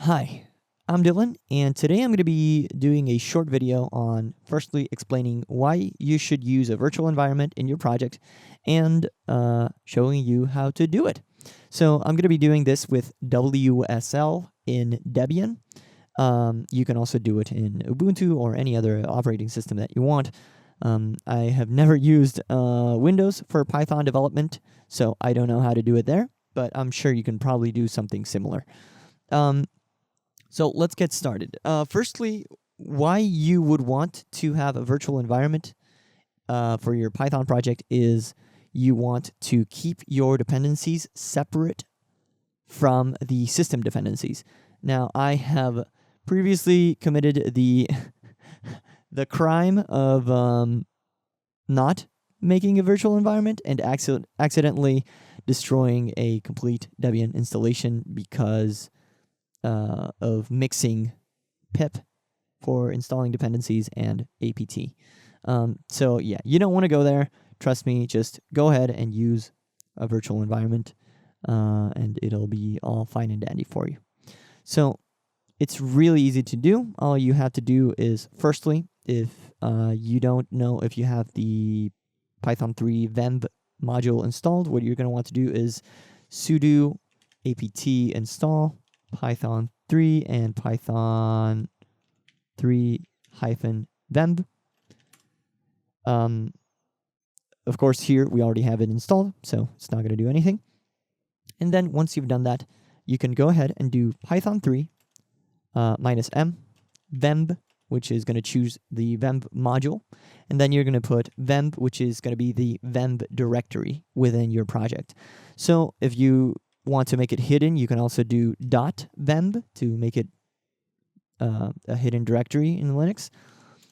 Hi, I'm Dylan, and today I'm going to be doing a short video on firstly explaining why you should use a virtual environment in your project and showing you how to do it. So I'm going to be doing this with WSL in Debian. You can also do it in Ubuntu or any other operating system that you want. I have never used Windows for Python development, so I don't know how to do it there, but I'm sure you can probably do something similar. So let's get started. Firstly, why you would want to have a virtual environment for your Python project is you want to keep your dependencies separate from the system dependencies. Now, I have previously committed the the crime of not making a virtual environment and accidentally destroying a complete Debian installation because of mixing pip for installing dependencies and apt. So yeah, you don't want to go there. Trust me, just go ahead and use a virtual environment and it'll be all fine and dandy for you. So it's really easy to do. All you have to do is, firstly, if you don't know if you have the Python 3 venv module installed, what you're going to want to do is sudo apt install Python 3 and Python 3 -venv. Of course, here we already have it installed, so it's not going to do anything. And then once you've done that, you can go ahead and do Python 3 -m venv, which is going to choose the venv module, and then you're going to put venv, which is going to be the venv directory within your project. So if you want to make it hidden, you can also do .venv to make it a hidden directory in Linux.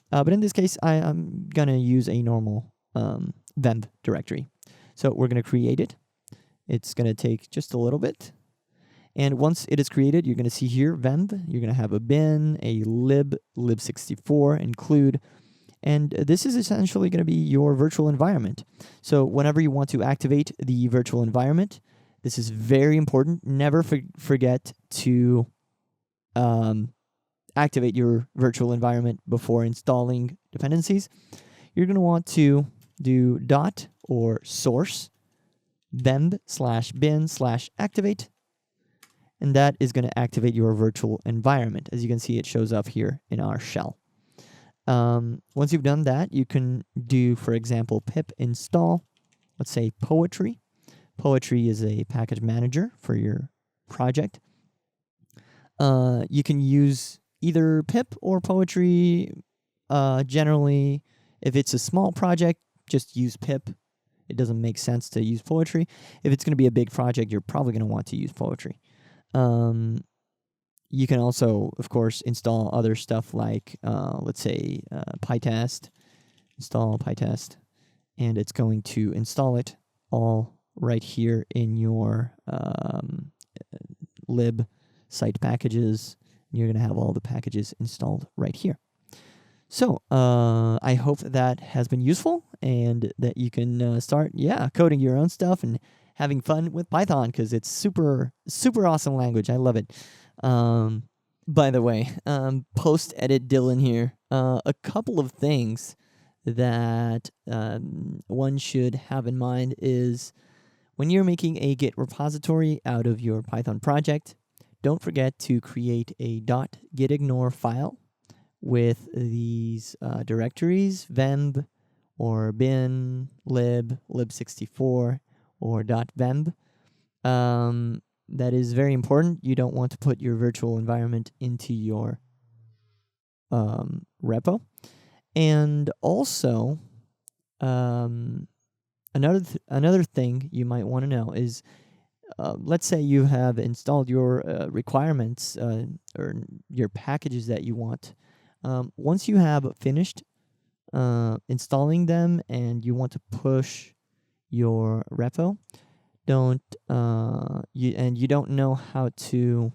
But in this case, I'm going to use a normal venv directory. So we're going to create it. It's going to take just a little bit. And once it is created, you're going to see here venv. You're going to have a bin, a lib64, include. And this is essentially going to be your virtual environment. So whenever you want to activate the virtual environment, this is very important. Never forget to activate your virtual environment before installing dependencies. You're going to want to do dot or source venv/bin/activate, and that is going to activate your virtual environment. As you can see, it shows up here in our shell. Once you've done that, you can do, for example, pip install, let's say Poetry. Poetry is a package manager for your project. You can use either pip or Poetry. Generally, if it's a small project, just use pip. It doesn't make sense to use Poetry. If it's going to be a big project, you're probably going to want to use Poetry. You can also, of course, install other stuff like, let's say, PyTest. Install PyTest, and it's going to install it all right here in your lib site packages. You're going to have all the packages installed right here. So I hope that has been useful and that you can start, coding your own stuff and having fun with Python, because it's super awesome language. I love it. By the way, post-edit Dylan here. A couple of things that one should have in mind is when you're making a Git repository out of your Python project, don't forget to create a .gitignore file with these directories, venv or bin, lib64, or .venv. That is very important. You don't want to put your virtual environment into your repo. And also, another thing you might want to know is, let's say you have installed your requirements or your packages that you want. Once you have finished installing them and you want to push your repo, you don't know how to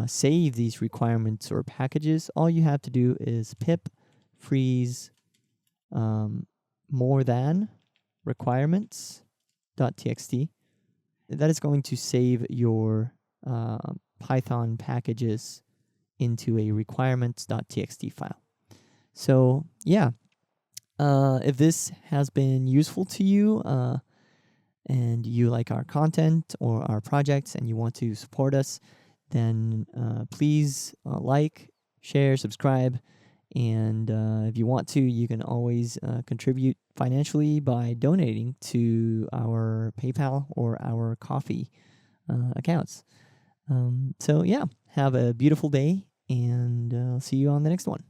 save these requirements or packages, all you have to do is pip freeze more than requirements.txt. That is going to save your Python packages into a requirements.txt file. So yeah, if this has been useful to you and you like our content or our projects and you want to support us, then please like, share, subscribe. And if you want to, you can always contribute financially by donating to our PayPal or our Coffee accounts. So yeah, have a beautiful day, and I'll see you on the next one.